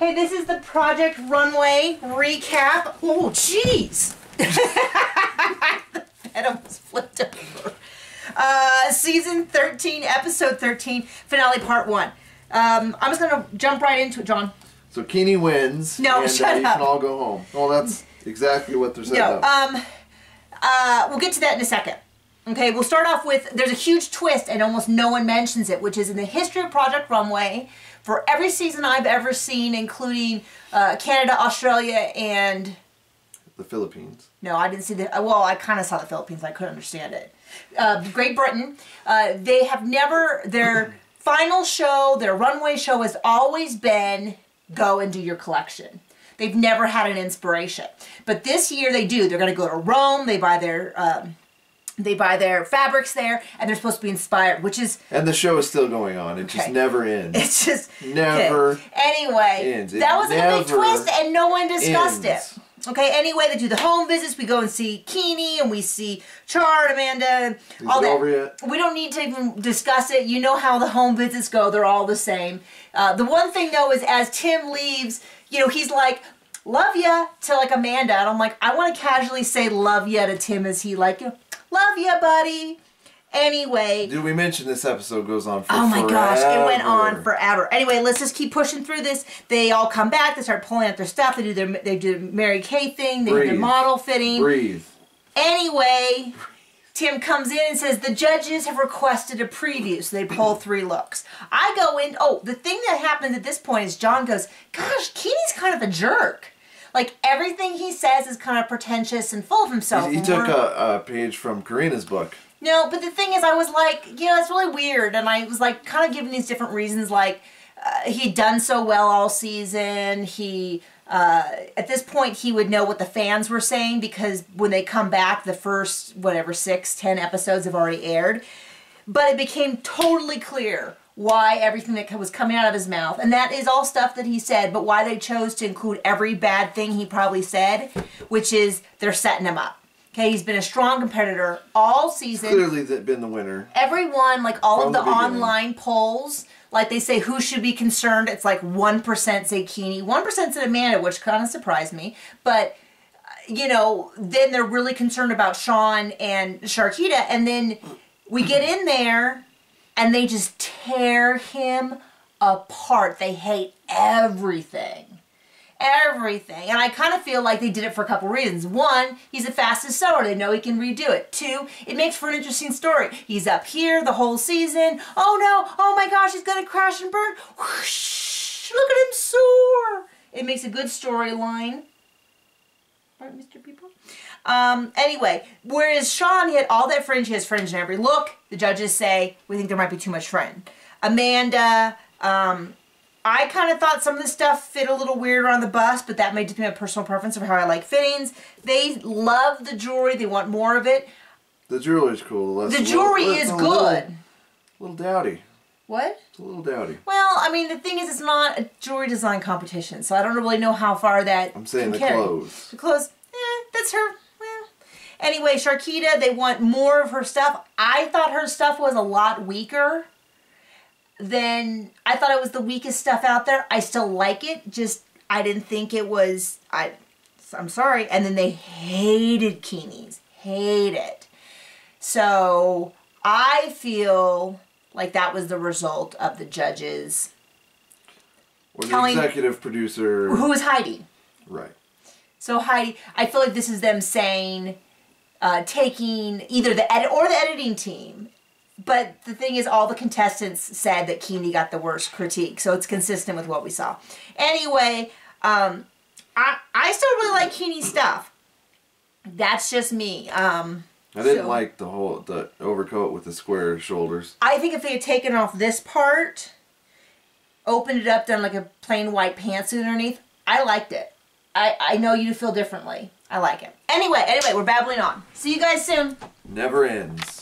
Hey, this is the Project Runway recap. Oh, jeez. The bed almost flipped over. Season 13, episode 13, finale part 1. I'm just going to jump right into it, John. So Keeney wins. No, and shut up. You can all go home. Well, that's exactly what they're saying. No, we'll get to that in a second. Okay, we'll start off with, there's a huge twist and almost no one mentions it, which is in the history of Project Runway, for every season I've ever seen, including Canada, Australia, and... the Philippines. No, I didn't see the... Well, I kind of saw the Philippines. I couldn't understand it. Great Britain. They have never... Their final show, their runway show has always been go and do your collection. They've never had an inspiration. But this year they do. They're going to go to Rome. They buy their fabrics there, and they're supposed to be inspired, which is... And the show is still going on. It just never ends. It's just... Never Anyway, ends. That was a big twist, and no one discussed it. ends. Okay, anyway, they do the home visits. We go and see Keeney, and we see Char and Amanda. All that. Over yet? We don't need to even discuss it. You know how the home visits go. They're all the same. The one thing, though, is as Tim leaves, you know, he's like, love ya, to, like, Amanda. And I'm like, I want to casually say love ya to Tim as he, like, you know, love ya, buddy. Anyway. Did we mention this episode goes on for Oh my forever? gosh, it went on forever. Anyway, let's just keep pushing through this. They all come back. They start pulling out their stuff. They do the Mary Kay thing. They do their model fitting. Breathe. Anyway, Tim comes in and says the judges have requested a preview, so they pull 3 looks. I go in. Oh, the thing that happens at this point is John goes, "Gosh, Keeney's kind of a jerk. Like everything he says is kind of pretentious and full of himself." He took a page from Karina's book. No, but the thing is, I was like, you know, it's really weird. And I was like, kind of giving these different reasons, like, he'd done so well all season. He, at this point, he would know what the fans were saying because when they come back, the first, whatever, 6, 10 episodes have already aired. But it became totally clear why everything that was coming out of his mouth, and that is all stuff that he said, but why they chose to include every bad thing he probably said, which is they're setting him up. Okay, he's been a strong competitor all season. Clearly been the winner. Everyone, like all of the beginning. online polls, like they say who should be concerned, it's like 1% say Keeney, 1% said Amanda, which kind of surprised me. But, you know, then they're really concerned about Sean and Sharkita. And then we get in there and they just tear him apart. They hate everything. Everything. And I kind of feel like they did it for a couple reasons. 1, he's the fastest sewer. They know he can redo it. 2, it makes for an interesting story. He's up here the whole season. Oh no, oh my gosh, he's going to crash and burn. Whoosh, look at him soar. It makes a good storyline. Right, Mr. People? Anyway, whereas Sean, he had all that fringe. He has fringe in every look. The judges say, we think there might be too much fringe. Amanda, I kind of thought some of the stuff fit a little weird on the bust, but that may depend on personal preference of how I like fittings. They love the jewelry. They want more of it. The jewelry's cool. The jewelry is good. A little dowdy. What? It's a little dowdy. Well, I mean, the thing is, it's not a jewelry design competition, so I don't really know how far that I'm saying can the carry. clothes. The clothes, that's her. Well. Anyway, Sharkita, they want more of her stuff. I thought her stuff was a lot weaker. Then I thought it was the weakest stuff out there. I still like it, just I didn't think it was, I'm sorry. And then they hated Keeney's, hate it. So I feel like that was the result of the judges. Or the executive producer. Who was Heidi. Right. So Heidi, I feel like this is them saying, taking either the edit or the editing team. But the thing is, all the contestants said that Keeney got the worst critique, so it's consistent with what we saw. Anyway, I still really like Keeney's stuff. That's just me. I didn't like the overcoat with the square shoulders. I think if they had taken off this part, opened it up, done like a plain white pantsuit underneath, I liked it. I know you feel differently. I like it. Anyway, we're babbling on. See you guys soon. Never ends.